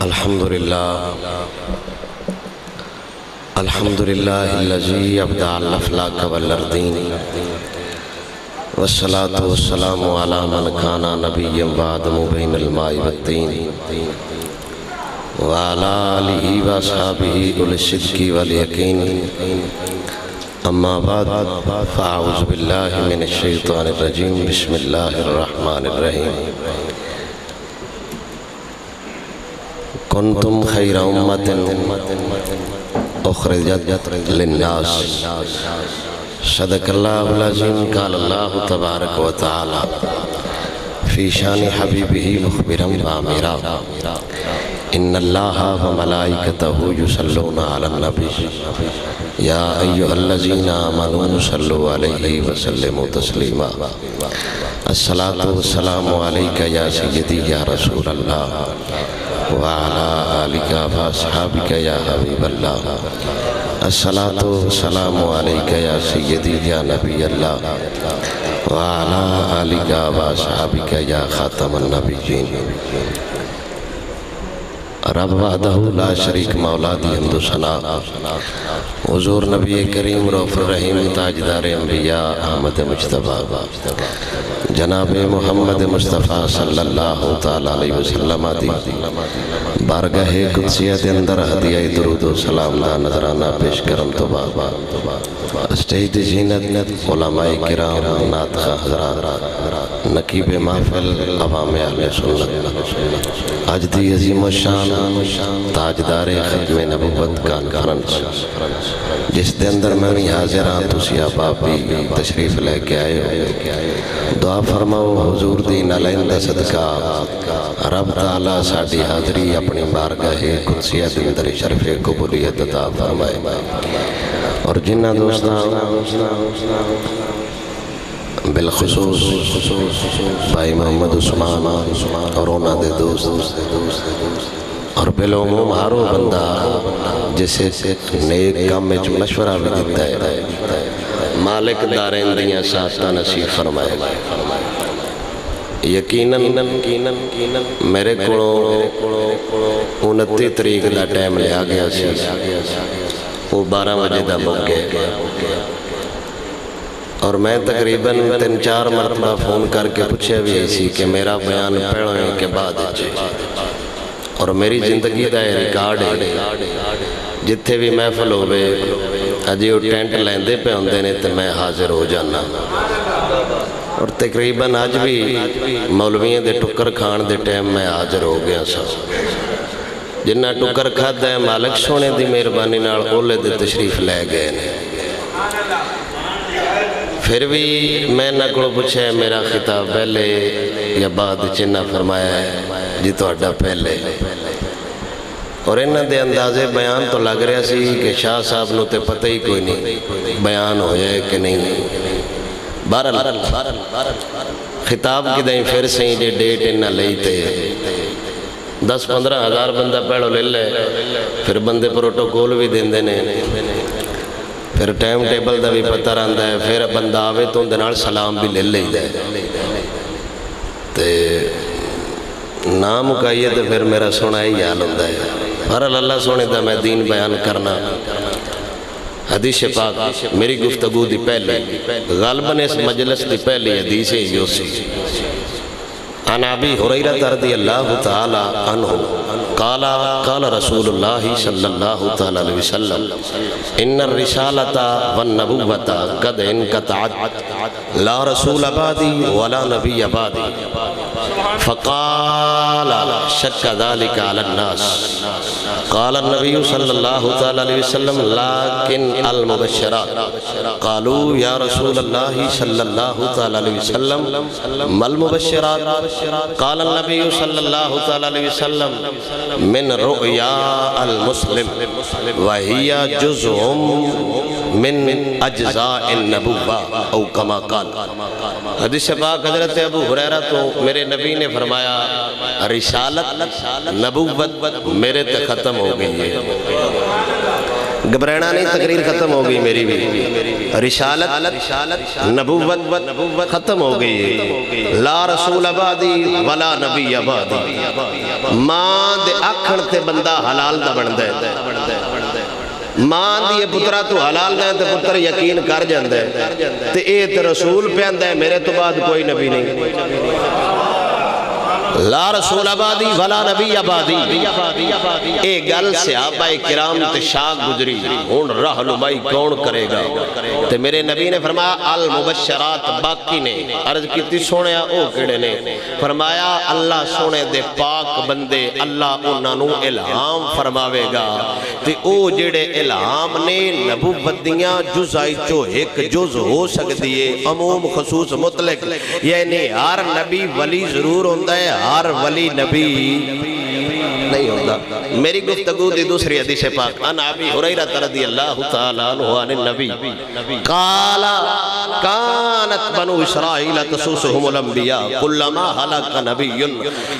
الحمدللہ الذی ابدع الافلاک والارضین والصلاة والسلام علی من کان نبی بعد مبین الماء والتین وعلی آلہ واصحابہ اولی الصدق والیقین اما بعد فاعوذ باللہ من الشیطان الرجیم بسم اللہ الرحمن الرحیم کنتم خیر امت اخرجت للناس صدق اللہ العظیم قال اللہ تبارک و تعالی فی شان حبیبہ مخبرا وآمرا ان اللہ و ملائکتہ یصلون علی النبی یا ایہا الذین آمنوا صلوا علیہ وسلموا تسلیما الصلاة والسلام علیکہ یا سیدی یا رسول اللہ وعلى آلك وأصحابك يا حبيب الله الصلاة والسلام عليك يا سيدي يا نبي الله وعلى آلك وأصحابك يا خاتم النبيين رب وحدہ لا شریک مولا دی حمد و ثنا حضور نبی کریم رؤوف الرحیم تاجدار انبیاء احمد مجتبی جناب محمد مصطفیٰ صلی اللہ تعالیٰ علیہ وسلم دی بارگاہ قدسیت اندر ہدیہ درود و سلام دا نظرانہ پیش کرم تو بابا اسٹیج زینت علماء کرام ناطقہ حضرات نقیب محفل عوام اہل سنت آج دی عظیم الشان تاجدار ختم نبوت کانفرنس جس دے اندر میں بھی حاضر ہاں تسی آپ بھی تشریف لے کے آئے ہو دعا فرماؤ حضور دی نالائندہ صدقہ رب تعالیٰ ساڑھی حاضری اپنی بارگاہ قدسیت اندر شرف قبولیت عطا فرمائے اور جنہ دوستاں بالخصوص بھائی محمد عثمان اور انہاں دے دوست اور بالعموم ہارو بندہ جسے نیک کام میں مشورہ بھی دیتا ہے مالک دارین دیاں ساتھا نصیب فرمائے یقیناً میرے کو 29 تاریخ دا ٹائم لیا گیا سی وہ 12 بجے دا موقع اور میں تقریباً 3-4 مرتبہ فون کر کے پوچھے بھی ایسی کہ میرا بیان پڑھنے کے بعد اور میری زندگی دا ریکارڈ ہے جتھے بھی محفل ہوئے اجی وہ ٹینٹ لیندے پہ ہوندے نے تو میں حاضر ہو جانا اور تقریباً آج بھی مولویوں دے ٹکر کھان دے ٹائم میں حاضر ہو گیا سا جنہ ٹکر کھاد ہے مالک سونے دی مہربانی نال اولے دے تشریف لے گئے نے پھر بھی میں نہ کو پوچھے میرا خطاب پہلے یا بعد چنہ فرمایا ہے جی تو اڈا پہلے اور انہاں دے اندازے بیان تو لگ رہا سی کہ شاہ صاحب نو تے پتہ ہی کوئی نہیں بیان ہو جائے کہ نہیں بہرحال خطاب کی دیں پھر سے ہی جے ڈیٹ انہاں لئی تے 10-15 ہزار بندہ پہڑو لے لے پھر بندے پروٹوکول بھی دیں دینے پھر ٹائم ٹیبل دا بھی پتہ رہندا ہے پھر بندہ آوے تو اندے نال سلام بھی لے لے دے تے نام مکائیے تو پھر میرا سونا ہی حال ہوندہ ہے بہرحال اللہ سونے دا میں دین بیان کرنا حدیث پاک میری گفتگو دی پہلے غالباً اس مجلس دی پہلی حدیث یو سی عن ابی ہریرہ رضی اللہ تعالی عنہ قال رسول اللہ صلی اللہ تعالی علیہ وسلم ان الرسالۃ والنبوۃ قد انقطعت لا رسول بعدی ولا نبی بعدی فقال شک ذلك على الناس قال النبي صلى الله تعالى عليه وسلم لكن المبشرات قالوا يا رسول الله صلى الله تعالى عليه وسلم ما المبشرات قال النبي صلى الله تعالى عليه وسلم من رؤيا المسلم وهي جزء من اجزاء النبوة او كما قال حدیث پاک حضرت ابو ہریرہ تو میرے نبی نے فرمایا رسالت نبوت میرے تے ختم ہو گئی ہے گھبرانا نہیں تقریر ختم ہو گئی میری بھی رسالت نبوت ختم ہو گئی ہے لا رسول بعدی ولا نبی بعدی ماں دے آکھن تے بندہ حلال دا بن دے ماں دیئے پترہ تو حلال دے تے پتر یقین کر جاندے تے اے تے رسول پہ اندے میرے تو بعد کوئی نبی نہیں لا رسول آبادی ولا نبی آبادی اے گل صحابہ کرام تے شاک گزری ہون رہنمائی کون کرے گا تے میرے نبی نے فرمایا المبشرات باقی نے عرض کیتی سونیا او کڑے نے فرمایا اللہ سونے دے پاک بندے اللہ انہاں نو الہام فرماوے گا تے او جڑے الہام نے نبوت دیاں جزائی چو ایک جز ہو سکتی ہے عموم خصوص مطلق یعنی ہر نبی ولی ضرور ہوندہ ہے ہر ولی نبی نہیں ہوتا میری گفتگو دی دوسری حدیث پاک ان ابی ہریرہ رضی اللہ تعالیٰ عنہ عن النبی قال كانت بنو اسرائیل تسوسهم الانبیاء كلما هلك نبی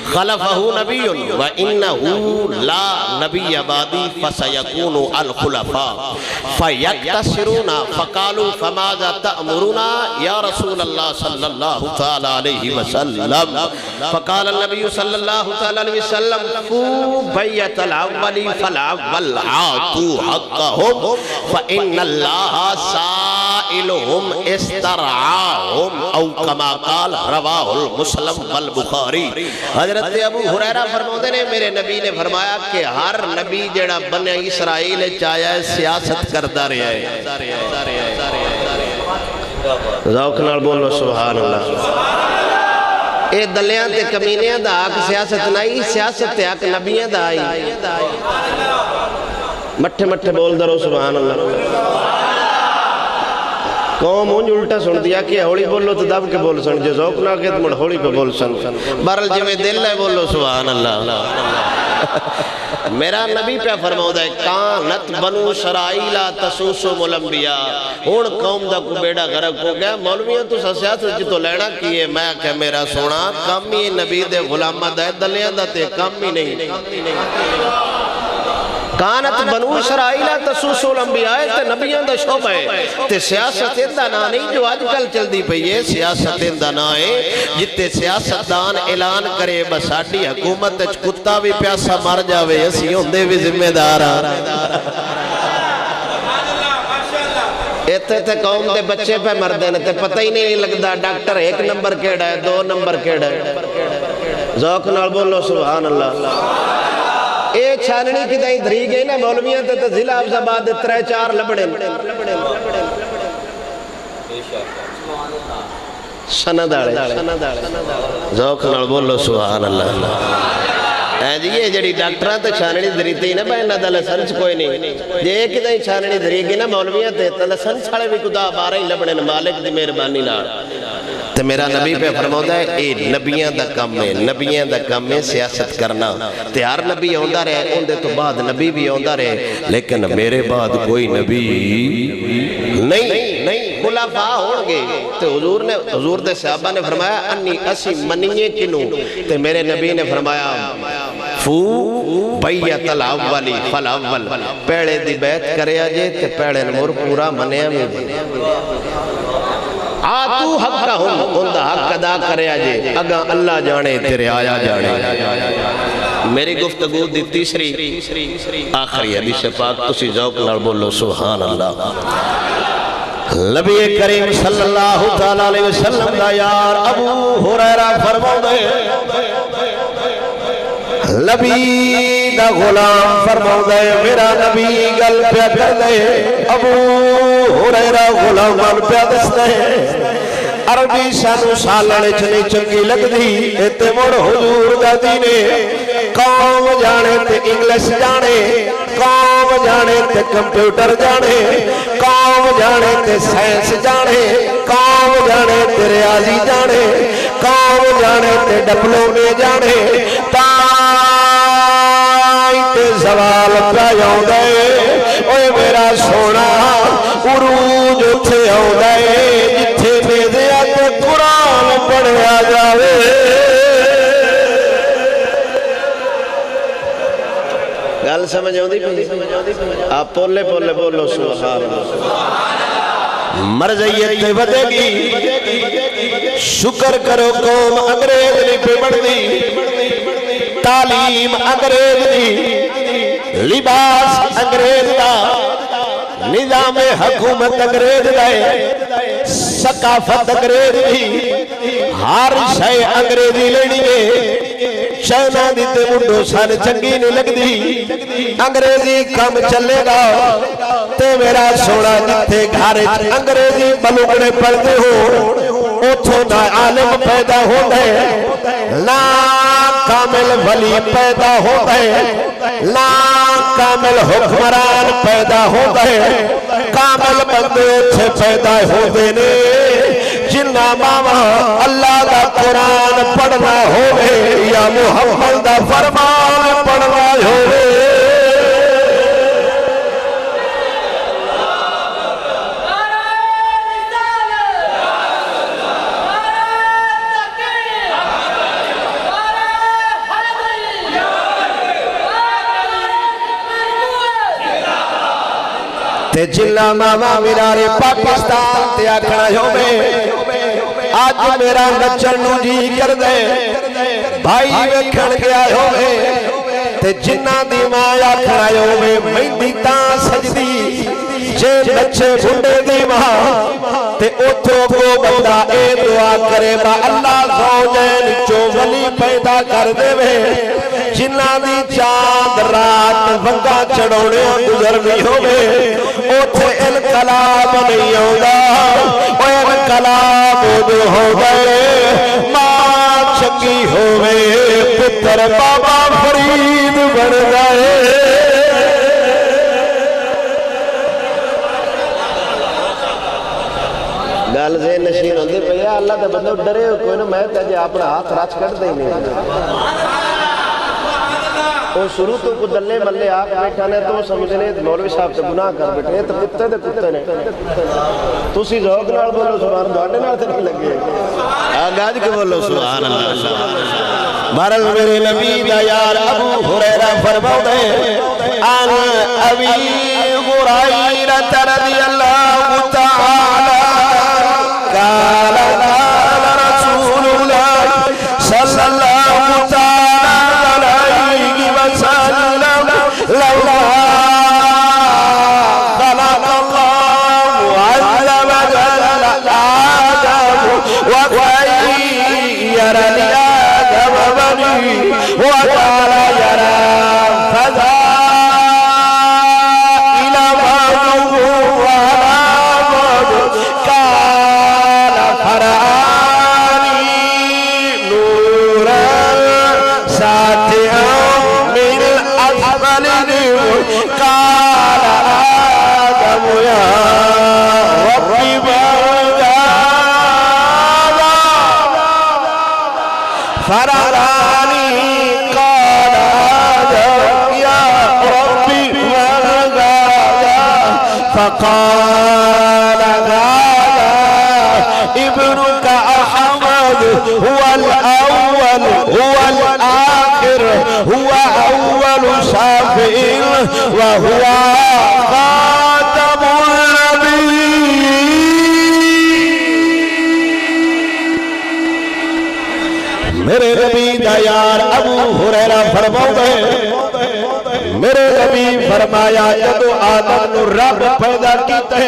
خلفه نبی وانه لا نبی بعدی فسيكون الخلفاء فيكتسرون فقالوا فماذا تأمرنا يا رسول الله صلى الله تعالى عليه وسلم فقال النبي صلى الله تعالى عليه وسلم بیت الاولی فالاول عاتو حقهم فإن اللہ سائلهم استرعاهم او کما قال رواہ المسلم والبخاری حضرت ابو ہریرہ فرماتے نے میرے نبی نے فرمایا کہ ہر نبی جڑا بنی اسرائیل چاہیا ہے سیاست کردہ رہا ہے ذوق نال بولو سبحان اللہ اے دلیاں تے کمینیاں دا حق سیاست نہیں سیاست تے حق نبیاں دا آئی مٹھے مٹھے بول درو سبحان اللہ قوم انج الٹا سن دیا کہ ہوڑی بولو تو دب کے بول سن جو ذوق نہ کہ مڑ ہوڑی پہ بول سن بہرحال جو میں دل ہے بولو سبحان اللہ میرا نبی پہ فرماؤ ہے کانت بنو اسرائیل تسوسهم الانبیاء ہون قوم دا کو بیڑا غرق ہو گیا مولویاں تو سیاست جی تو لینا کیے میں کہ میرا سونا کم ہی نبی دے غلامہ دے دلیاں دا تے کم ہی نہیں کانت بنو اسرائیل تسوسهم الانبیاء تے نبیان دا شعبہ ہے تے سیاست دا نا نہیں جو آج کل چل دی پئی ہے سیاست دا نا ہے جتے سیاستدان اعلان کرے بساڑی حکومت کتا بھی پیاسا مر جاوے اسی ہوندے بھی ذمہ دار ایتے تے قوم دے بچے پہ مردے تے پتہ ہی نہیں لگدا ڈاکٹر ایک نمبر کیڑا ہے دو نمبر کیڑا ہے ذوق نال بولو سبحان اللہ اے چھاننی کی دائیں دھری گئی نا مولویاں تے ضلع حفظ آباد 3-4 لبڑے سند آڑے ذوق نال بولو سبحان اللہ اے جی یہ جڑی ڈاکٹران تے چھاننی دھری تھی نا بہنہ دا لسنس کوئی نہیں جے ایک دائیں چھاننی دھری گئی نا مولویاں تے لسنس چھاڑے بھی کدا بارہ ہی لبڑے مالک دی مہربانی نال تے میرا نبی پہ فرماؤں ہے اے نبیان دا کم ہے سیاست کرنا تے ہر نبی ہوندہ رہے ان دے تو بعد نبی بھی ہوندہ رہے لیکن میرے بعد کوئی نبی نہیں خلفاء ہونگے تے حضور دے صحابہ نے فرمایا انی اسی منیے کنوں تے میرے نبی نے فرمایا فو بیت الاولی فالاول پیڑے دی بیعت کرے آجے تے پیڑے نمور پورا منیا میں آتو حق کا ہندہ حق ادا کرے آجے اگا اللہ جانے تیرے آیا جانے میری گفتگو دی تیسری آخری حدیث پاک تسی ذوق نال بولو سبحان اللہ نبی کریم صلی اللہ تعالیٰ علیہ وسلم دا یار ابو ہریرہ فرماؤ دے نبی دا غلام فرماؤ دے میرا نبی گل پہ کر دے ابو ہریرہ غلامان پہ دس دے عربی سانو سالنے چنی چنگی لگ دی ایتے مڑ حضور دا دینے قوم جانے تے انگلیس جانے قوم جانے تے کمپیوٹر جانے قوم جانے تے سائنس جانے قوم جانے تے ریاضی جانے قوم جانے تے ڈپلومے جانے تائی تے سوال پہیاؤں دے اوہ میرا سونا عروج اتھے آؤں دے جتھے میں دیا تے قرآن پڑھیا جاوے گل سمجھ آؤں دی آپ پولے پولے بولو سبحان اللہ مرضیت تے ودے گی شکر کرو قوم انگریز نہیں پہ بڑھ دی تعلیم انگریز دی، لباس انگریز دا، نظام حکومت انگریز دے، ثقافت انگریز دی، ہر شے انگریزی لینی ہے، چائنا دی تے منڈو سان چنگی نہیں لگ دی، انگریزی کم چلے گا، تے میرا سونا جتھے گھارے انگریزی بلوگنے پڑھتے ہو، اتھو نہ عالم پیدا ہو گئے، نہ کامل ولی پیدا ہو گئے، نہ کامل حکمران پیدا ہو گئے، کامل بندے اتھے پیدا ہو دینے، جنہ ماما اللہ دا قرآن پڑھنا ہوئے یا محمد دا فرمان پڑھنا ہوئے۔ تے جنہ ماما میرارے پاکستان تے آکھنا ہوئے، آج میرا نچن نو جی کر دے، بھائی ویکھن گیا ہوئے، تے جنہ دی ماں آکھنا ہوئے، مہندی تاں سجدی، جے نچے بھنڈے دی ماں، تے اتھو کو بندہ اے دعا کرے با اللہ زوجین چو ولی پیدا کر دے وے، جنہ دی چاند رات ونگا چڑوڑے گزر بھی ہوئے، اتھے انقلاب نہیں ہوگا، وہ انقلاب جو ہو گئے، ماں چنگی ہوئے، پتر بابا فرید بن گئے۔ گل ذہن نشین ہوندے پہ یا اللہ دے بندے ڈرے ہو کوئی نہ میں تجھے اپنا ہاتھ راچ کر دے نہیں، وہ شروع تو کو دلے ملے آپ بیٹھا نے تو سمجھنے مولوی صاحب سے گناہ کر بیٹھے تو کتے دے کتے نے تو سی ذوق نال بولو سبحان ڈاڈے نال تے نہیں لگے آگاج کے بولو سبحان اللہ۔ بہرحال میرے نبی دا یار ابو ہریرہ فرماتے ہیں ان ابی ہریرہ رضی اللہ تعالی قال قال رسول اللہ صلی اللہ تعالی علیہ وسلم لولا خلق اللہ عز وجل آدم وغیر لآدم بنی وقال يرى فضائل معنه وعلامه قال فرآني نورا ساطعا من أسفل قال آدم يا ربي ماذا فرآني قال آدم يا ربي ماذا فقال هذا ابنك أحمد هو الأول هو الآخر هو أول شافع وهو خاتم النبيين۔ میرے نبی دا یار ابو ہریرہ فرماتے ہیں میرے نبی فرمایا جدو آدم نو رب پیدا کیتے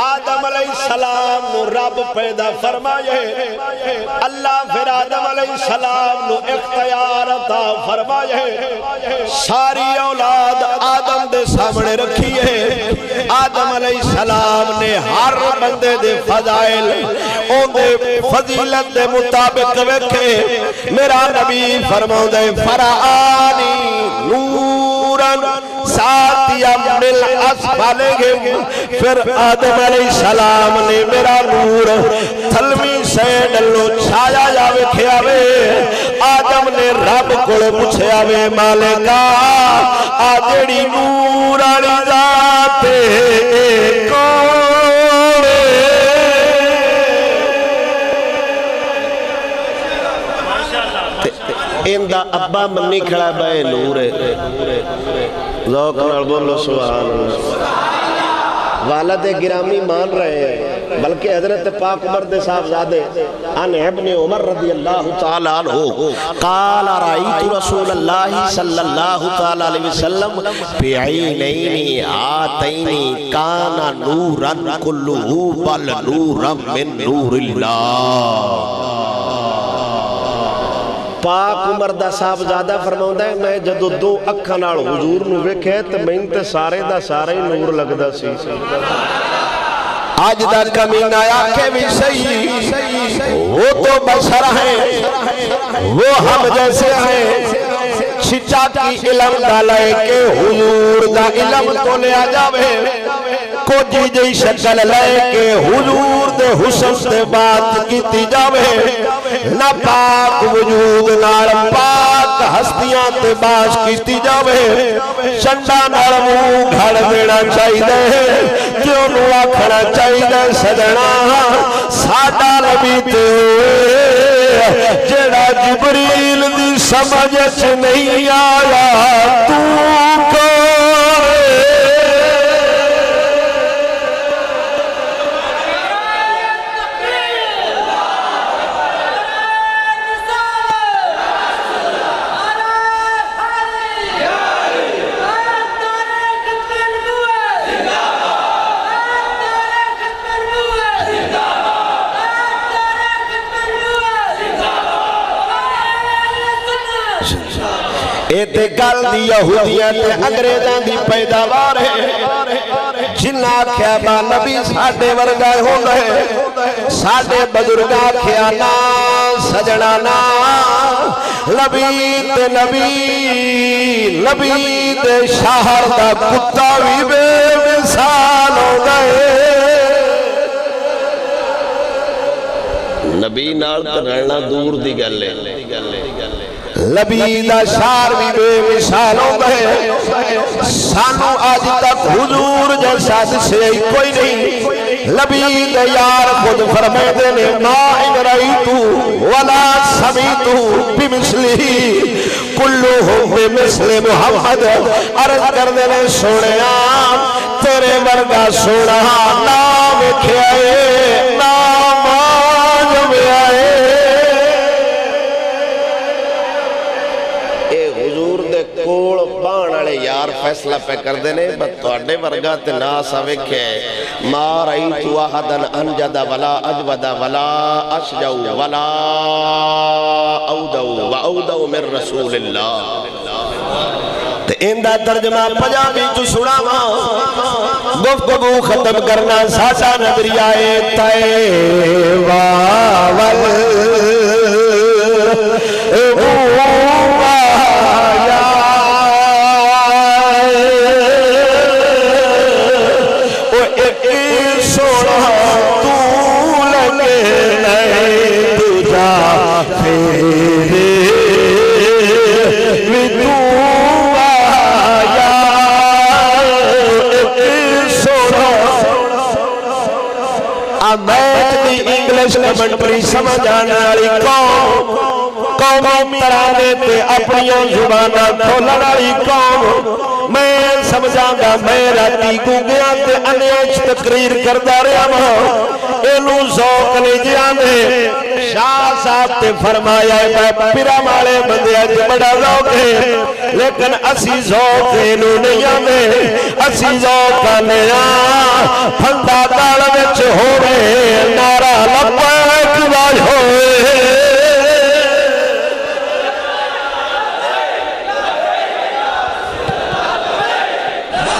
آدم علیہ السلام نو رب پیدا فرمائے اللہ پھر آدم علیہ السلام نو اختیار عطا فرمائے ساری اولاد آدم دے سامنے رکھی ہے آدم علیہ السلام نے ہر بندے دے فضائل اون دے فضیلت دے مطابق ویکھے میرا نبی فرماؤ دے فرآنی نوراً ساتیا مل اسفالہم پھر آدم علیہ السلام نے میرا نور تھلمی سے ڈلو چھایا جاوے کھیاوے آدم نے رب کو پوچھے آوے مالکا آدھڑی نور آنی ذاتے کوڑے اندہ ابا منی کھڑا بے نور ذوق نال بولو سبحان اللہ۔ والد گرامی مان رہے ہیں بلکہ حضرت پاک عمر دے صاحبزادے ان ابن عمر رضی اللہ تعالیٰ عنہ قال رأیت رسول اللہ صلی اللہ تعالیٰ علیہ وسلم بعینین آتین کان نورا کلہ بل نورا من نور اللہ۔ پاک عمر دا صاحبزادہ فرماؤں ہے میں جدو دو اکھاں نال حضور نو ویکھے تے میں تے سارے دا سارے نور لگدا سی۔ آج دا کمینہ آنکھیں بھی صحیح، وہ تو بشر ہیں، وہ ہم جیسے ہیں، چھچا کی علم ڈالائے کہ حضور دا علم تو لے آ جاوے، کو جی جی شکل لے کے حضور دے حسن سے بات کیتی جاوے، نہ پاک وجود نال پاک ہستیاں تے باش کیتی جاوے، چنڈا نال منہ گھڑ دینا چاہیے، کیوں نو آکھنا چاہیے سجنا ساڈا نبی تے جڑا جبریل دی سمجھ نہیں آیا تو ایتے گل دی یہودیاں تے انگریزاں دی پیداوار ہے، جنہ آکھیا با نبی ساڈے ورگا ہوندا ہے، ساڈے بزرگ آکھیا نا سجنا نا، نبی تے شہر دا کتا بھی بے مثال ہوندا ہے۔ نبی نال تے رہنا دور دی گل ہے، نبی دا شار بھی بے مثال ہو گئے، سانو آج تک حضور جیسا دسے کوئی نہیں، نبی دے یار خود فرمائے دینے ما ان رأیتو ولا سمیتو بمثلی کلہم بمثل محمد، عرض کر دینے سوڑیا تیرے ورگا سوڑا نام کھیائے نام آج میں آئے۔ کوڑ بان آلے یار فیصلہ پہ کر دینے بطوڑے ورگا تناسا وکھے ما رأیتو احدن انجد ولا اجود ولا اشجو ولا اودو و اودو من رسول اللہ۔ تے اندہ ترجمہ پجابی جو سناوا گفتگو ختم کرنا ساشا نظریائے تیوا انگلش کمنٹری سمجھانے والی قومی ترانے تے اپنی زبانہ کھولن والی قوم میں سمجھاں گا میں راتی گونگیاں تے انیچ تقریر کردہ رہا ہوں اینو ذوق نہیں جانے شاہ صاحب تے فرمایا ہے پیرا مالے بندے اج بڑا ذوق ہے لیکن اسی ذوق اینو نہیں آنے اسی ذوق آنے پھندا دال وچ ہوئے نعرہ لبیک واج ہوئے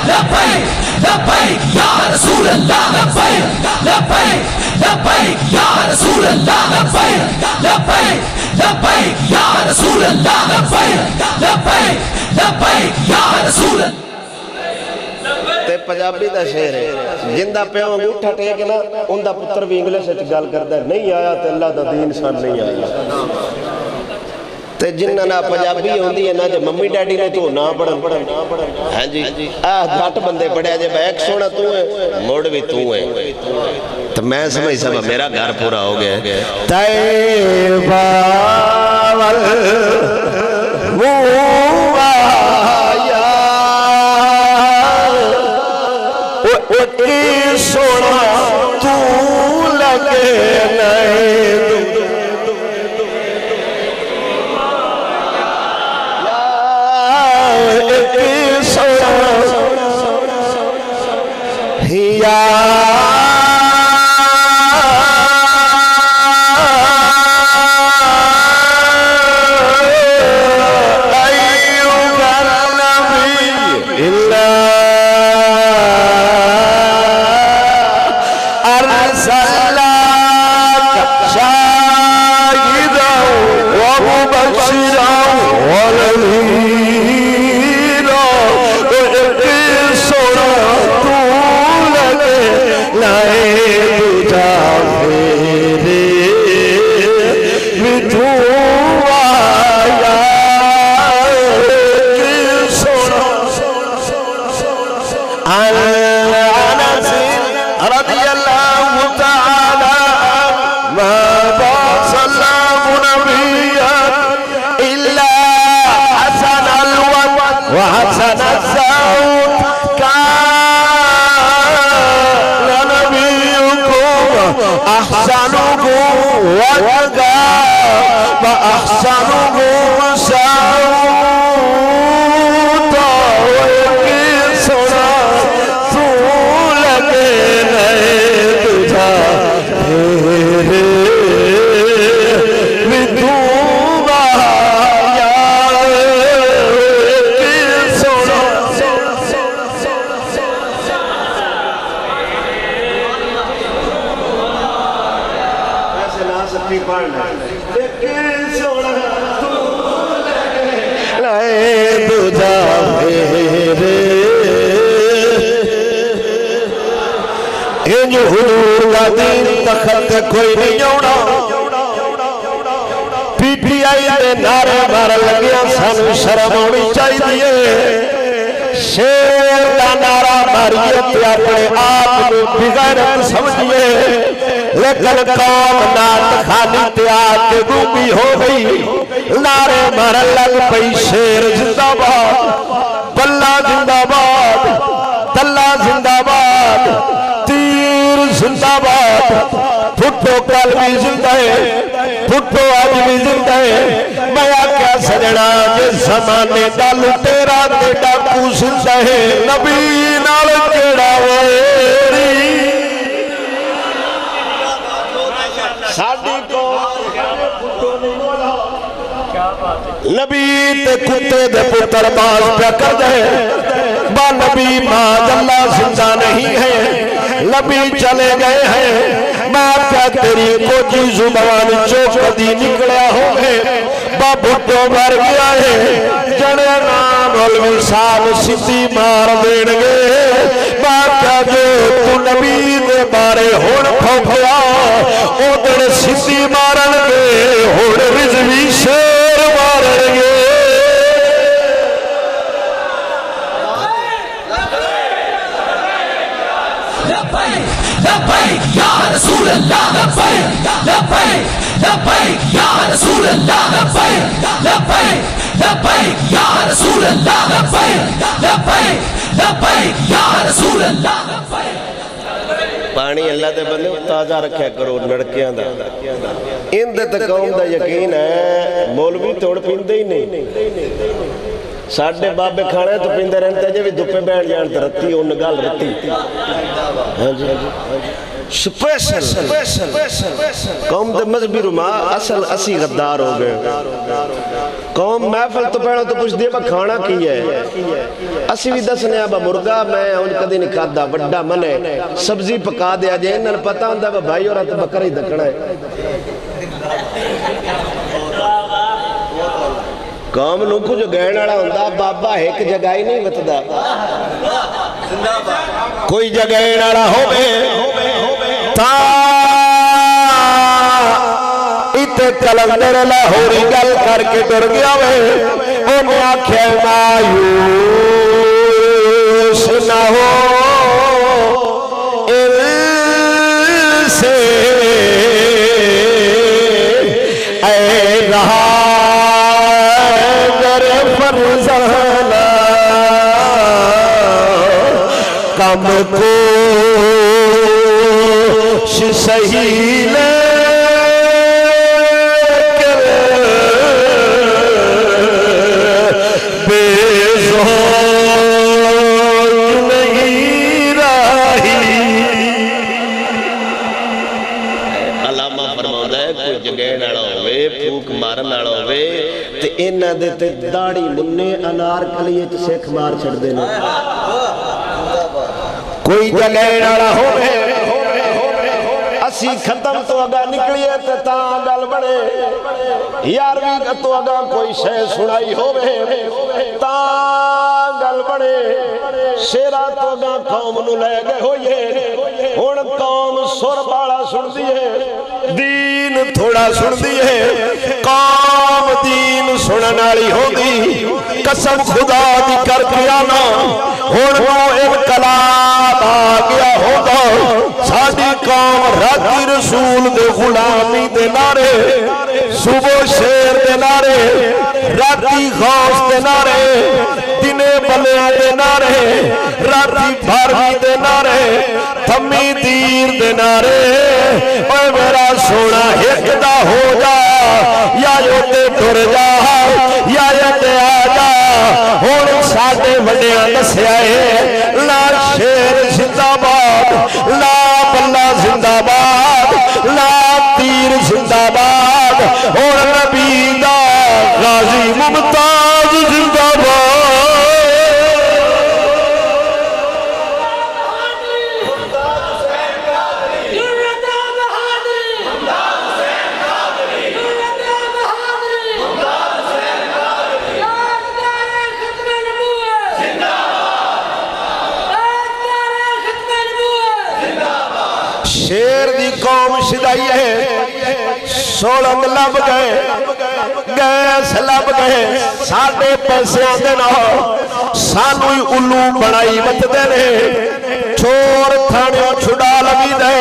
لبیک لبیک یا رسول اللہ لبیک لبیک لبیک یا رسول اللہ لبیک لبیک لبیک یا رسول اللہ لبیک لبیک لبیک یا رسول اللہ۔ تے پنجابی دا شعر ہے جندہ پیوں انگوٹھا ٹیک نا ان دا پتر بھی انگلش اچھ گال کرتا ہے نہیں آیا تے اللہ دا دین سان نہیں آیا تے جنہ نا پنجابی ہوندی ہے نا جو ممی ڈیڈی نے تو نا پڑھن ہاں جی جھٹ بندے پڑھے جے بیک سونا تو ہے موڑ بھی تو ہے تو میں سمجھ سمجھ میرا گھر پورا ہو گیا تیبہ والموایا اٹھی سونا تو احسنه مسعودا کہ سونا تو لگے نہیں تجھا میں دونگا یار کہ سونا ایسے نہ سکتی پڑھنا لیکن سونا لائے تجھا میرے یہ جو حضور کا دین تخت کوئی نہیں ہونا پی ٹی آئی نے نعرے مار لگیا سانو شرم ہونی چاہیے شیر کا نعرہ ماریے تے اپنے آپ کو بغیرت سمجھیے لیکن قوم نات خانی تے آتے گومی ہو گئی نعرے مار لگ پئی شیر زندہ باد بلہ زندہ باد تلہ زندہ باد تیر زندہ باد پھٹو کل بھی زندہ ہے پھٹو آج بھی زندہ ہے میں آکیا سجنا جس زمانے دا لٹیرا تے ڈاکو زندہ ہے نبی نال کیڑا ویری ساڈی کو نبی تے کتے دے پتر باز پہ کر دے با نبی ماں اللہ زندہ نہیں ہے نبی چلے گئے ہیں میں کیا تیری کوچی زبان چوکدی نکلیا ہوئے با بھٹو مر گیا ہے جڑے نام الوسان سیدھی مار دین گے میں کیا جو تو نبی دے بارے ہون پھوکیا او دن سیدھی مارن گے ہون رضوی شیر مارن گے لبیک یا رسول اللہ لبیک لبیک لبیک یا رسول اللہ لبیک لبیک لبیک یا رسول اللہ لبیک لبیک لبیک یا رسول اللہ لبیک پانی اللہ دے بندے تازہ رکھیا کرو لڑکیاں دا ان دے تے قوم دا یقین ہے مولوی توڑ پیندے ہی نہیں ساڑھے بابے کھانے تو پیندے رہتے جے بھی دھپے بیٹھ جانتے رتی ان گال رتی ہاں جی سپیشل قوم دے مذہبی رما اصل اسی غدار ہو گئے قوم محفل تو پہنو تو پوچھ دیا با کھانا کی ہے اسی بھی دسنے با مرگا میں ان کدی نہیں کھادا وڈا منے سبزی پکا دیا جائے انہاں نے پتہ ہوندہ با بھائی اور آتا بکری دکڑا ہے قوم نوکو جو گہناڑا ہوندہ بابا ایک جگہ ہی نہیں بتدا کوئی جگہ ناڑا ہوئے تا ایتے کلندر لاہوری گل کر کے ڈر گیا وے انہیں آکھے مایوس نہ ہو ان سے اے رہا کم کوش صحیح لے کر بے زور نہیں رہی علامہ فرماؤں ہے کوئی جگہ ناڑا ہوئے پھوک مارن ناڑا ہوئے تے انہ دیتے داڑی مننے انار کلیے سیکھ مار چھڑ دینا کوئی جگہ ناڑا ہوئے اسی ختم تو اگا نکلیے تے تاں گل بڑے یارویں تو اگا کوئی شے سنائی ہوئے تاں گل بڑے شیرہ تو اگا قوم نو لے گئے ہوئے ہون قوم سر باڑا سن دیئے دین تھوڑا سن دیئے قوم دین سننالی ہو دی قسم خدا دی کر کیا نا ہون وہ انقلاب آگیا ہوگا ساڑی قوم راتی رسول دے غلامی دے نارے صبح شیر دے نارے راتی غوث دے نارے دنے بنیا دے نعرے راتی بھارویں دے نعرے تھمی تیر دے نعرے اے میرا سونا ایک دا ہو جا یا یوتے ٹر جا یا یوتے آ جا ہون ساڑے وڈیاں نسیا ہے لا شیر زندہ باد لا بلہ زندہ باد لا تیر زندہ باد اور نبی دا غازی ممتاز زندہ باد شیر دی قوم شدائی ہے سولنگ لب گئے گیس لب گئے ساڑھے پیسے آتے نہ سانوی علو بڑائی مت دے رہے چور تھانے چھڑا لگی دے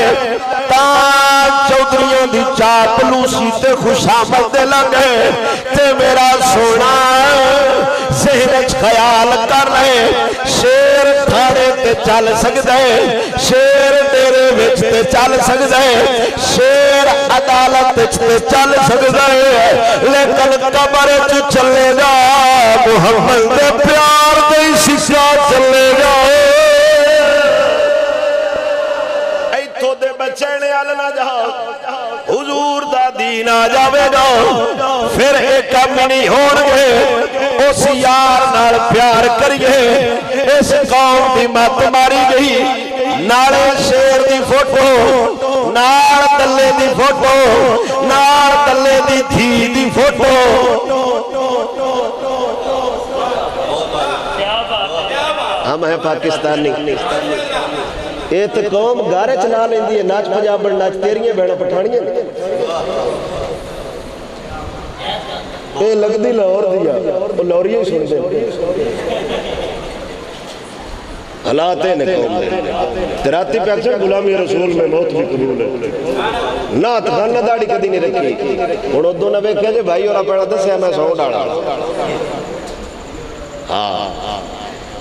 تاں چودریوں دی چاپلوسی تے خوشامت دے لگے تے میرا سونا ذہنچ خیال کر رہے شیر تھانے تے چل سکدے شیر تیرے وچ تے چل سکدے شیر عدالت تے چل سکدے لیکن قبر چ چلے گا محمد دے پیار دے شیشہ چلے گا ایتھوں دے بچے نے ال نہ جا حضور دا دین آ جاوے گا پھر ایک کم نہیں ہونگے اس یار نال پیار کریے اس قوم دی مت ماری گئی نالے شیر دی فوٹو نال تلے دی فوٹو نال تلے دی دھی دی فوٹو ہم ہیں پاکستانی اے تے قوم گارے چلا لیندی ہے ناچ پنجابن ناچ تیریاں بہنا پٹھانیاں اے لگ دی لاہور دیا وہ لاہوریاں سن دے حالاتیں نے قوم دے تراتی پہ اکثر غلامی رسول میں موت بھی قبول ہے نات خانہ داڑی کدی نہیں رکھی انہوں دو نوے کہے بھائی اور اپنا دس ہے میں سو ڈاڑا ہاں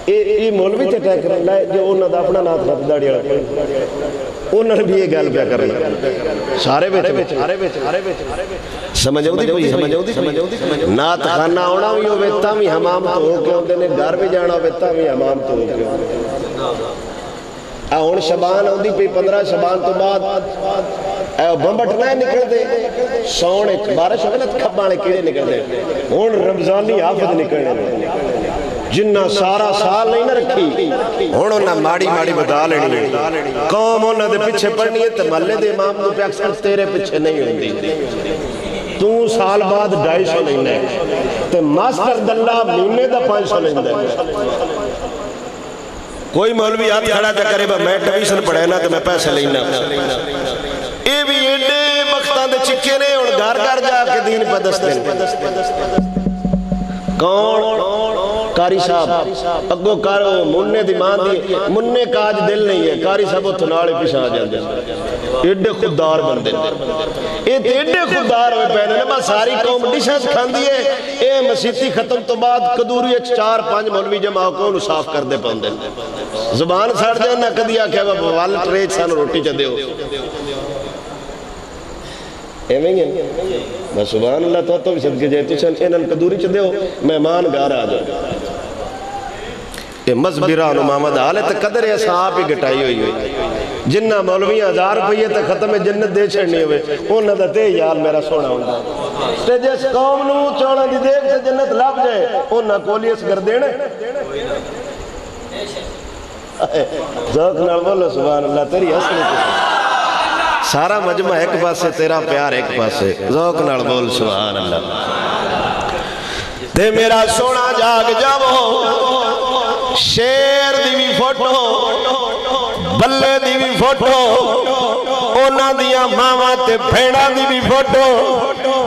یہ مولوی تے ٹیک کرنا ہے جو انہوں دا اپنا نات خانہ داڑی رکھے انہوں نے بھی یہ گل پہ کرنا سارے بیچ سمجھو دی کوئی سمجھو دی نات خانہ ہونا بھی ہو بیتا بھی حمام تو ہو کے ہوندے نے گھر بھی جانا بیتا بھی حمام تو ہو کے ہون شبان ہوندی پہ 15 شبان تو بعد بمبٹ نہ نکل دے سونے بارش ہوگا نا کھبانے کیڑے نکل دے ہون رمضانی حافظ نکلنے جنہ سارا سال نہیں نہ رکھی ہونوں نہ ماڑی ماڑی بتا لینی قوم ہونا دے پچھے پڑھنی ہے تو محلے دے امام تو پہ اکثر تیرے پچھے نہیں ہوندی تو سال بعد 250 نہیں ہے تو ماسٹر دلہ مہینے دا 500 نہیں ہے کوئی مولوی ہاتھ کھڑا جا کرے با میں ٹویشن پڑھے نا تو میں پیسے لینا اے بھی ایڈے مختان دے چکے نے اور گھر گھر جا کے دین پہ دستے کون کاری صاحب اگو کارو مننے دی مان دی مننے کا آج دل نہیں ہے کاری صاحب وہ تھناڑے پیشا آ جاندے ایڈے خوددار بندے ایڈے خوددار ہوئے پہنے نبا ساری قوم ڈشاں کھان دیئے اے مسیحی ختم تو بعد قدوری 4-5 مولوی جمع کو انہوں صاف کر دے پاؤں دے زبان ساڑ جائے نہ کدیا کہ والد ریچ سانو روٹی چا دے ہو ایمیں گے بس سبحان اللہ تو بھی صدقے جائے تیچھن انہاں قدوری چا دے ہو مہمان گار آ جائے یہ مذبیران محمد حالے تک قدر ایسا آپ ہی گٹائی ہوئی ہوئی جنہ مولوی 1000 روپیے تک ختم جنت دے چھڑنی ہوئے انہاں دا تے یار میرا سونا ہونا تے جس قوم نو چوڑا دی دیکھ سے جنت لاب جائے انہاں کولی اس کر دینے ذوق نال بولو سبحان اللہ تیری اصلی سارا مجمع ایک پاس سے تیرا پیار ایک پاس سے ذوق نال بول سبحان اللہ تے میرا سونا جاگ جاؤ شیر دی بھی فوٹو بلے دی بھی فوٹو اونا دیا ماما تے پھیڑا دی بھی فوٹو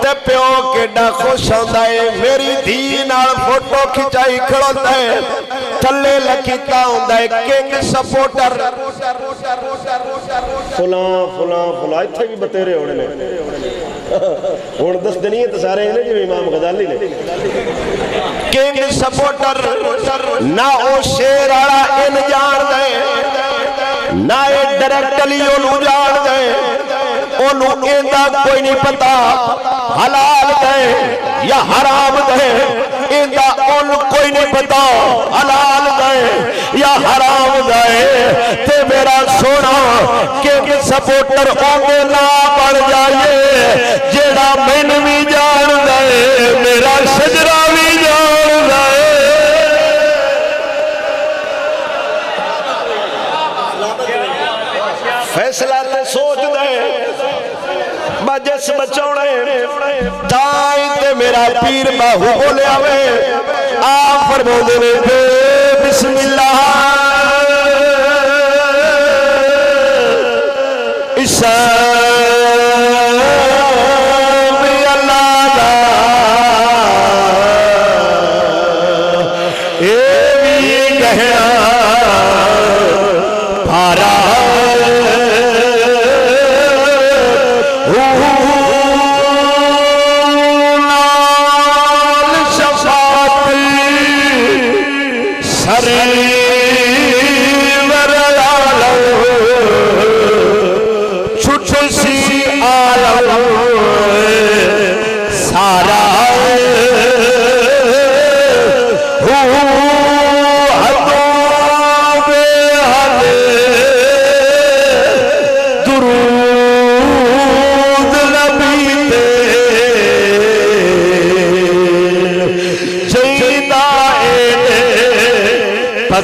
تے پیو کیڈا خوش ہوندہ ہے میری دینار فوٹو کھچائی کھڑوتا ہے تھلے لکھیتا ہوندہ ہے کنگ سپورٹر فلاں اتھے بھی بتیرے ہونے ہن دس دنی تے سارے نے جو امام غزالی نے کنگ سپورٹر نہ او شیر والا ان جان دے نہ اے ڈائریکٹ علی اونوں جان دے اونوں ایندا کوئی نہیں پتا حلال دے یا حرام دے ایندا اونوں کوئی نہیں پتا حلال دے یا حرام دے تے میرا سونا کنگ سپورٹر اونوں نہ بن جائے جیڑا مین بھی جان دے میرا شجرا بھی جان دے فیصلہ تے سوچ دے بجس بچوڑے تائیں تے میرا پیر باہو بولے آوے آپ فرمو دے بسم اللہ اسام اللہ دا اے بھی گہیا بھارا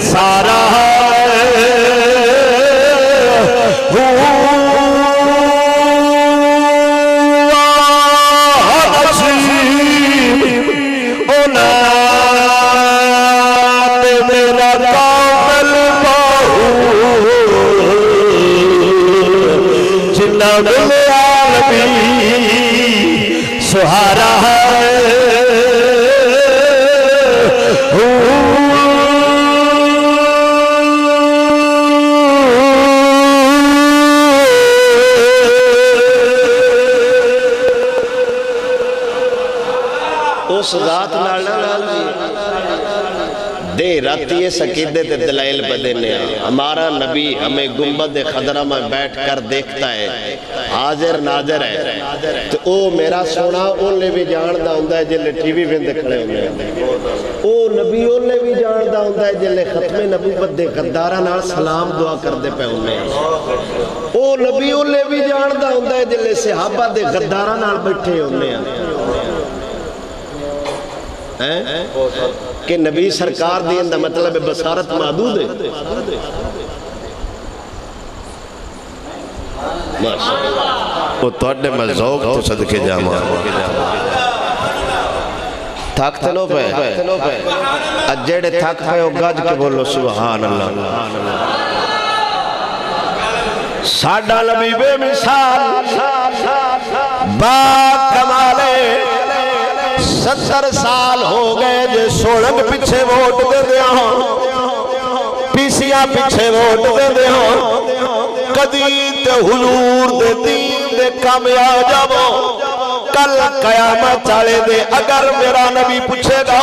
سارا میرا کامل باہو جنا عالمی سہارا اس ذات نال دے راتی اس عقیدے تے دلائل بدینے ہمارا نبی ہمیں گنبد خضرہ میں بیٹھ کر دیکھتا ہے حاضر ناظر ہے تو او میرا سونا اون لے بھی جاندہ ہوندہ ہے جلے ٹی وی میں دکھڑے ہوندے ہیں او نبی اون لے بھی جاندہ ہوندہ ہے جلے ختم نبوت دے غدارہ نال سلام دعا کر دے پہ ہوندے ہیں او نبی اون لے بھی جاندہ ہوندہ ہے جلے صحابہ دے غدارہ نال بیٹھے ہوندے ہیں کہ نبی سرکار دی اندہ مطلب بصارت محدود ہے وہ توڑے میں ذوق تو صدقے جامع تھاکتے لو پہ اجیڑے تھاک پہ او گاج کے بولو سبحان اللہ ساڑھا نبی بے مثال با کمالے 70 سال ہو گئے جے سوڑنگ پیچھے ووٹ دے دے ہوں پیسیاں پیچھے ووٹ دے دے ہوں قدید حضور دے دین دے کامیاب جاؤ کل قیامت چالے دے اگر میرا نبی پوچھے گا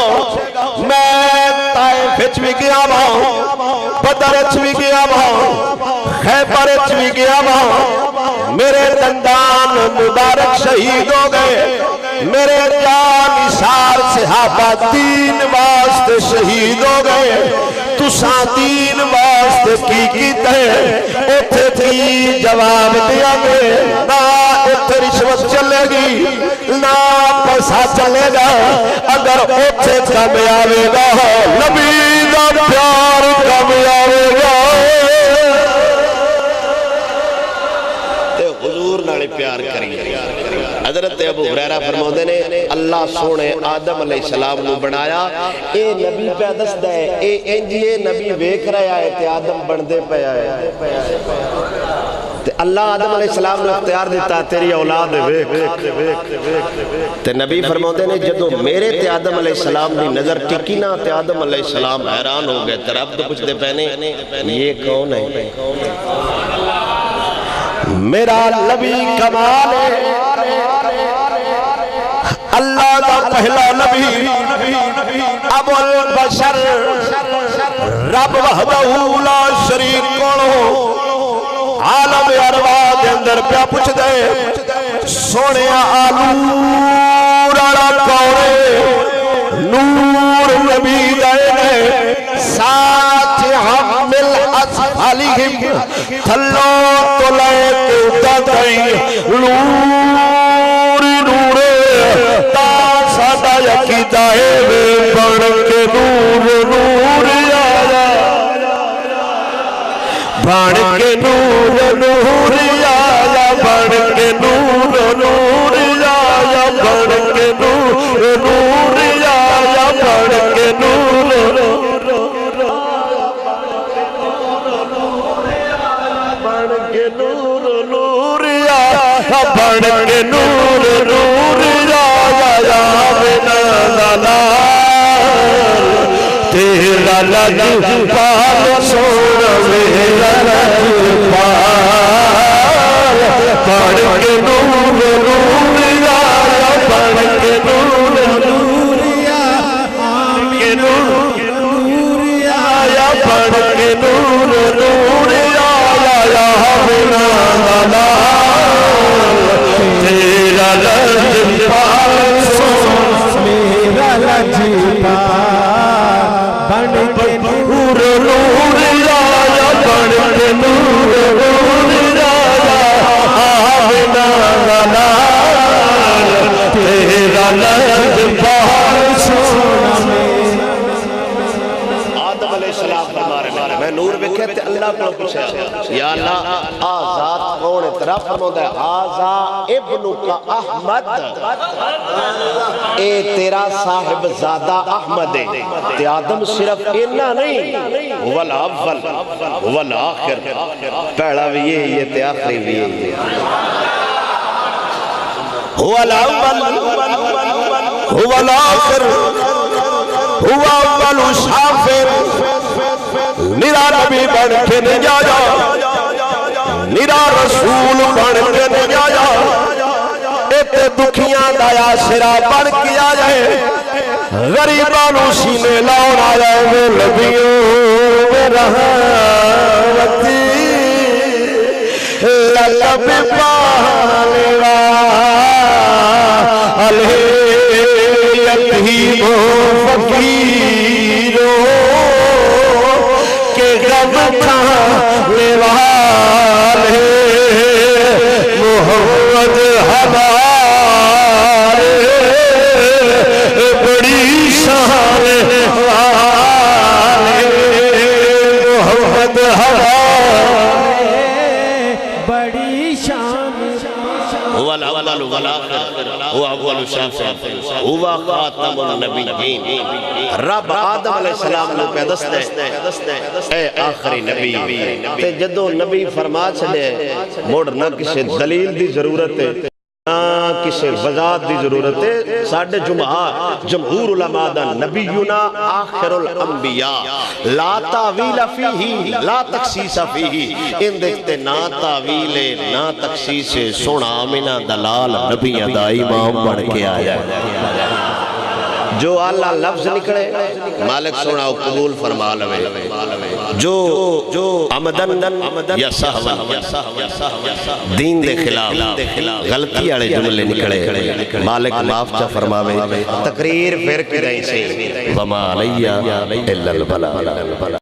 میں طائف بھی گیا باؤں بدر بھی گیا باؤں خیبر بھی گیا باؤں میرے دندان مبارک شہید ہو گئے میرے جان نثار صحابہ دین واسطے شہید ہو گئے تساں دین واسطے کی کیتے اتھے تھی جواب دیا گے نہ اتھے رشوت چلے گی نہ پیسہ چلے گا اگر اتھے کامیابے گا نبی دا پیار کامیابے گا تے حضور نالے پیار کریے حضرت ابو ہریرہ فرماتے نے اللہ سونے آدم علیہ السلام نو بنایا اے نبی پیدس دے اے انجیے نبی ویک رہا ہے تے آدم بندے پہ آئے تے اللہ آدم علیہ السلام نے اختیار دیتا تیری اولاد ویک تے نبی فرماتے نے جدو میرے تے آدم علیہ السلام دی نظر ٹکی نہ تے آدم علیہ السلام حیران ہو گئے تے رب تو کچھ دے پہنے یہ کون ہے میرا نبی کمال ہے اللہ دا پہلا نبی ابو البشر رب وحدہ لا شریک کولو عالم ارواح دے اندر پیا پوچھ دے سونے آلو راڑا کوڑے نور نبی دے ساتھ حمل اسفالہم تھلو تو لے کے دادائی نور نور تا سادہ یقیدہ ہے بڑھ کے نور نور آیا بڑھ کے نور نور آیا بڑھ کے نور نور آیا بڑھ کے نور نور آیا بڑھ کے نور بڑھ کے نور نور آیا بڑھ کے نور نور آیا بنا دلال تیرا لجپال سونا میرا لجپال بڑھ کے نور نور آیا بڑھ کے نور نور آیا نور آیا بڑھ کے نور نور آیا بنا دلال تیرا لجپال سونا میرا لجپال بڑھ کے نور نور آیا بڑھ کے نور نور آیا بنا دلال تیرا لجپال سونا آدم علیہ السلام فرما رہے میں نور بکھے تے اللہ کو پوچھا یا اللہ آزاد کون اترا فرمودہ ہے آزا ابن کا احمد اے تیرا صاحب زادہ احمد ہے تے آدم صرف انہا نہیں هو الاول هو الاخر پہلا بھی یہ تے آخری بھی یہ هو الاول هو الاخر هو اول شافر نرا نبی بن کے نجایا نرا رسول بن کے نجایا ایتے دکھیاں دایا سرا بن کے آئے غریبانو سینے لاؤن آیا وہ لبیوں میں رحمتی للب پالوا علیہ یتیم و فقیروں کے غم کھانے والے محمد ہمارے بڑی شان والے محمد ہمارے بڑی شان هو الاول والآخر هو اول شافع هو خاتم النبیین رب آدم علیہ السلام نے پیدس دے اے آخری نبی تے جدو نبی فرما چھلے موڑ نہ کسی دلیل دی ضرورت ہے نہ کسی وضاحت دی ضرورت ہے ساڑھے جمہور علماء دا نبینا آخر الانبیاء لا تعویل فیہی لا تخصیص فیہی ان دیکھتے نا تعویل نا تخصیص سونا آمینہ دلال نبی دا امام بڑھ کے آیا جو اللہ لفظ نکڑے مالک سونا قبول فرما لوے جو عمدن یا سہون دین دے خلاف غلطی آڑے جملے نکڑے مالک معاف چا فرماوے تقریر پھر کی رہی سے وما علیہ الا البلاغ